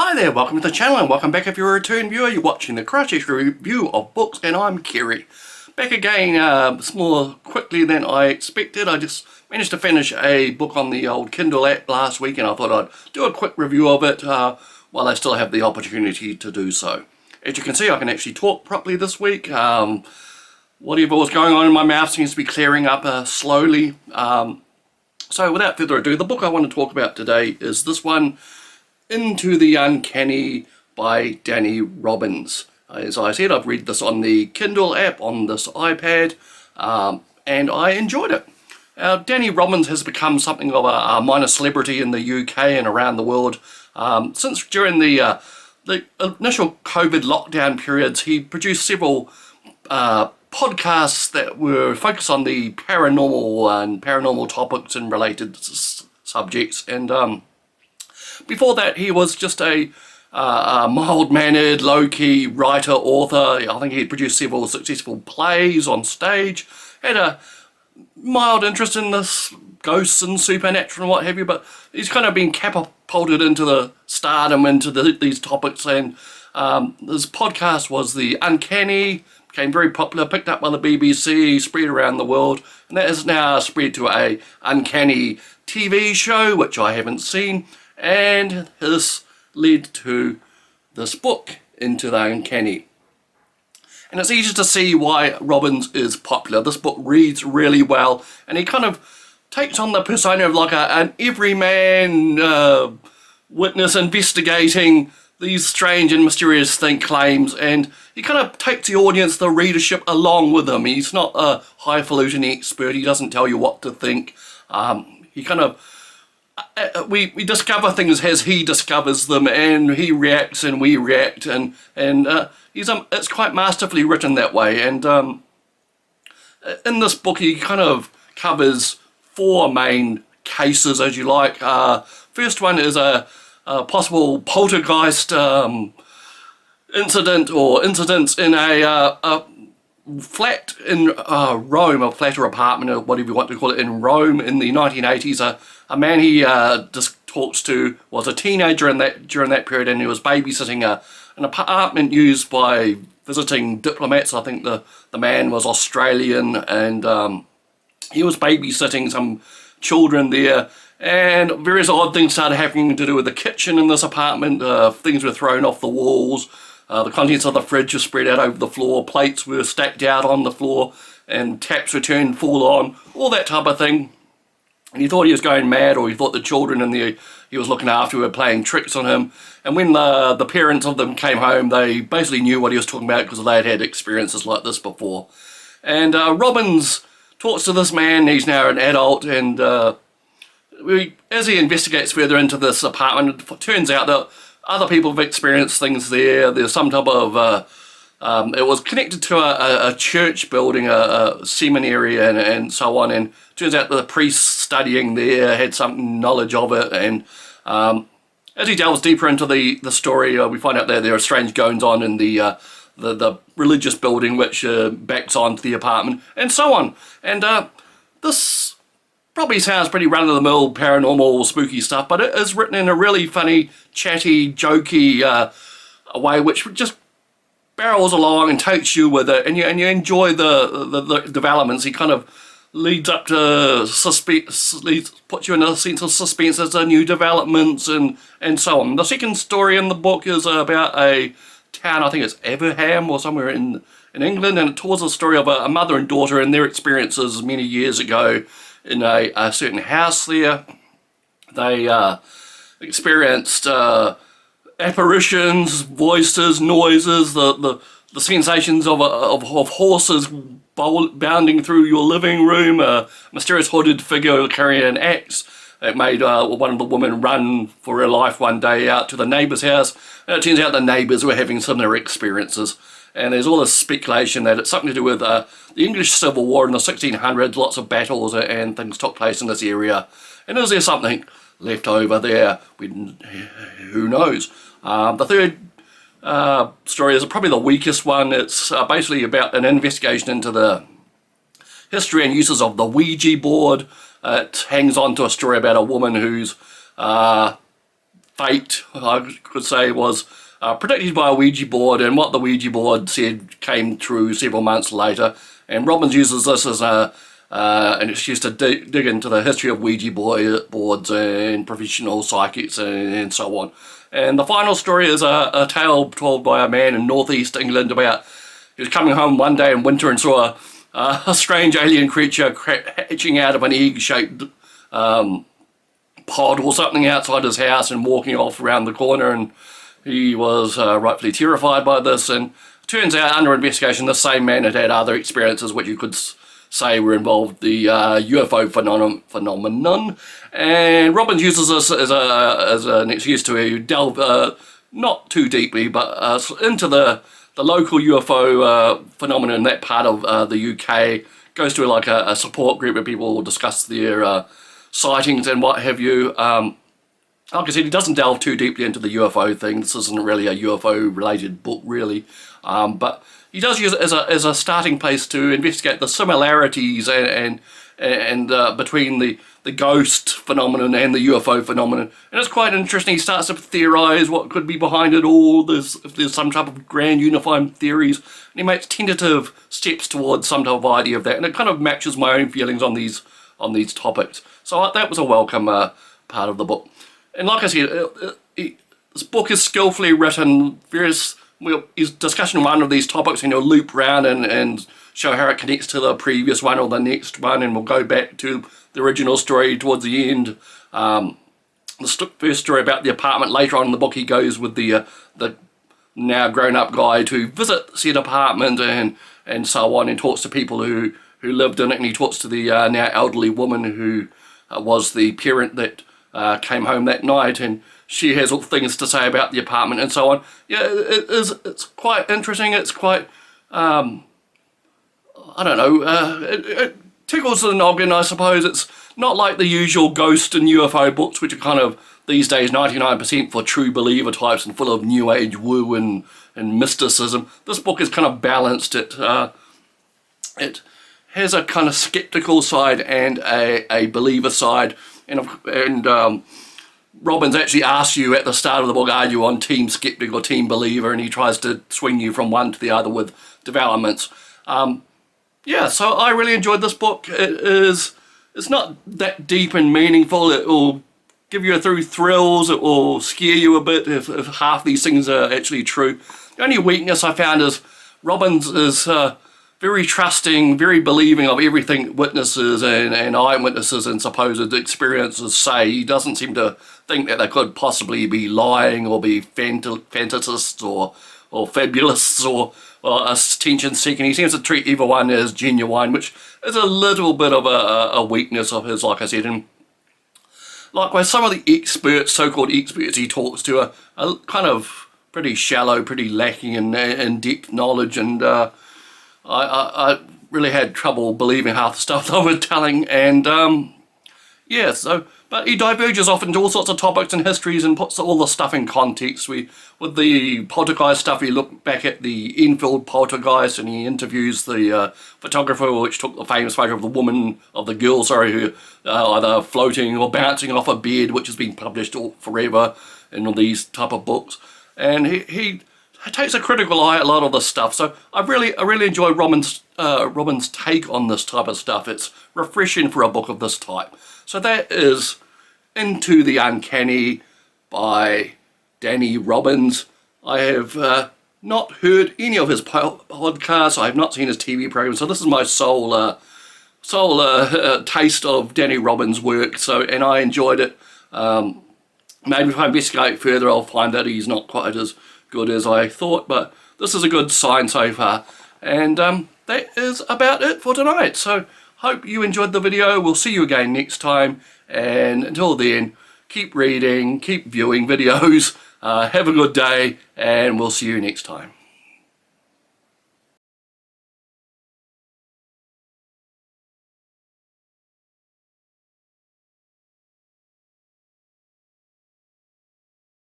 Hi there, welcome to the channel and welcome back if you're a return viewer. You're watching the Crash review of books and I'm Kerry. Back again, more quickly than I expected. I just managed to finish a book on the old Kindle app last week and I thought I'd do a quick review of it while I still have the opportunity to do so. As you can see, I can actually talk properly this week. Whatever was going on in my mouth seems to be clearing up slowly. So without further ado, the book I want to talk about today is this one, Into the Uncanny by Danny Robbins. As I said, I've read this on the Kindle app on this iPad, and I enjoyed it. Danny Robbins has become something of a minor celebrity in the UK and around the world. Since during the initial COVID lockdown periods, he produced several podcasts that were focused on the paranormal and paranormal topics and related subjects. And before that, he was just a mild-mannered, low-key writer, author. I think he produced several successful plays on stage, had a mild interest in this ghosts and supernatural and what have you, but he's kind of been catapulted into the stardom, into these topics, and his podcast was the Uncanny, became very popular, picked up by the BBC, spread around the world, and that has now spread to a Uncanny TV show, which I haven't seen, and has led to this book, Into the Uncanny. And it's easy to see why Robbins is popular. This book reads really well, and he kind of takes on the persona of like an everyman witness investigating these strange and mysterious claims, and he kind of takes the audience, the readership, along with him. He's not a highfalutin expert. He doesn't tell you what to think. He kind of we discover things as he discovers them, and he reacts and we react, and it's quite masterfully written that way. And in this book he kind of covers four main cases, as you like. First one is a possible poltergeist incident or incidents in a flat in Rome, a flat or apartment or whatever you want to call it, in Rome in the 1980s. A man he just talks to was a teenager during that period, and he was babysitting an apartment used by visiting diplomats. I think the man was Australian, and he was babysitting some children there, and various odd things started happening to do with the kitchen in this apartment. Things were thrown off the walls, the contents of the fridge were spread out over the floor, plates were stacked out on the floor, and taps were turned full on, all that type of thing. And he thought he was going mad, or he thought the children he was looking after were playing tricks on him. And when the parents of them came home, they basically knew what he was talking about because they had experiences like this before. And Robbins talks to this man. He's now an adult, and as he investigates further into this apartment, it turns out that other people have experienced things there. There's some type of it was connected to a church building, a seminary, and so on, and turns out that the priests studying there had some knowledge of it. And as he delves deeper into the story, we find out that there are strange goings on in the religious building which backs onto the apartment, and so on. And this probably sounds pretty run-of-the-mill paranormal spooky stuff, but it is written in a really funny, chatty, jokey way, which just barrels along and takes you with it, and you enjoy the developments. He kind of leads up to puts you in a sense of suspense as to new developments and so on. The second story in the book is about a town, I think it's Everham or somewhere in England, and it tells the story of a mother and daughter and their experiences many years ago in a certain house there. They experienced apparitions, voices, noises, the sensations of horses bounding through your living room, a mysterious hooded figure carrying an axe. It made one of the women run for her life one day out to the neighbour's house, and it turns out the neighbours were having similar experiences. And there's all this speculation that it's something to do with the English Civil War in the 1600s. Lots of battles and things took place in this area. And is there something left over there? Who knows? The third story is probably the weakest one. It's basically about an investigation into the history and uses of the Ouija board. It hangs on to a story about a woman who's fate, I could say, was predicted by a Ouija board, and what the Ouija board said came true several months later. And Robbins uses this as an excuse to dig into the history of Ouija boards and professional psychics and so on. And the final story is a tale told by a man in northeast England about he was coming home one day in winter and saw a strange alien creature hatching out of an egg-shaped pod or something outside his house and walking off around the corner, and he was rightfully terrified by this. And it turns out, under investigation, the same man had had other experiences which you could say were involved the UFO phenomenon, and Robbins uses this as an excuse to delve not too deeply, but into the local UFO phenomenon in that part of the UK. Goes to like a support group where people discuss their sightings and what have you. Like I said, he doesn't delve too deeply into the UFO thing. This isn't really a UFO related book, really, but he does use it as a starting place to investigate the similarities and between the ghost phenomenon and the UFO phenomenon. And it's quite interesting. He starts to theorize what could be behind it all. If there's some type of grand unifying theories, and he makes tentative steps towards some type of idea of that. And it kind of matches my own feelings on these topics. So that was a welcome part of the book. And like I said, this book is skillfully written. His discussion one of these topics, and he'll loop round and show how it connects to the previous one or the next one, and we'll go back to the original story towards the end. The first story about the apartment, later on in the book he goes with the now grown-up guy to visit said apartment and so on, and talks to people who lived in it, and he talks to the now elderly woman who was the parent that came home that night, and she has all things to say about the apartment and so on. Yeah, it's quite interesting. It's quite, I don't know, it tickles the noggin, I suppose. It's not like the usual ghost and UFO books, which are kind of, these days, 99% for true believer types and full of new age woo and mysticism. This book is kind of balanced. It has a kind of skeptical side and a believer side, and Robbins actually asks you at the start of the book, are you on team skeptic or team believer, and he tries to swing you from one to the other with developments. Yeah, so I really enjoyed this book. It's not that deep and meaningful. It will give you through thrills. It will scare you a bit if half these things are actually true. The only weakness I found is Robbins is very trusting, very believing of everything witnesses and eyewitnesses and supposed experiences say. He doesn't seem to think that they could possibly be lying or be fantasists or fabulists or attention seeking. He seems to treat everyone as genuine, which is a little bit of a weakness of his, like I said. And likewise, some of the experts, so-called experts he talks to are kind of pretty shallow, pretty lacking in depth knowledge, and I really had trouble believing half the stuff they were telling, and yeah, so, but he diverges off into all sorts of topics and histories and puts all the stuff in context. With the poltergeist stuff, he looked back at the Enfield poltergeist, and he interviews the photographer which took the famous photo of the girl, who either floating or bouncing off a bed, which has been published forever in all these type of books. And he takes a critical eye at a lot of this stuff. So I really enjoy Robbins' take on this type of stuff. It's refreshing for a book of this type. So that is Into the Uncanny by Danny Robbins. I have not heard any of his podcasts. I have not seen his TV program. So this is my sole taste of Danny Robbins' work. So, and I enjoyed it. Maybe if I investigate further, I'll find that he's not quite as good as I thought, but this is a good sign so far. And that is about it for tonight. So hope you enjoyed the video. We'll see you again next time, and until then, keep reading, keep viewing videos, have a good day, and we'll see you next time.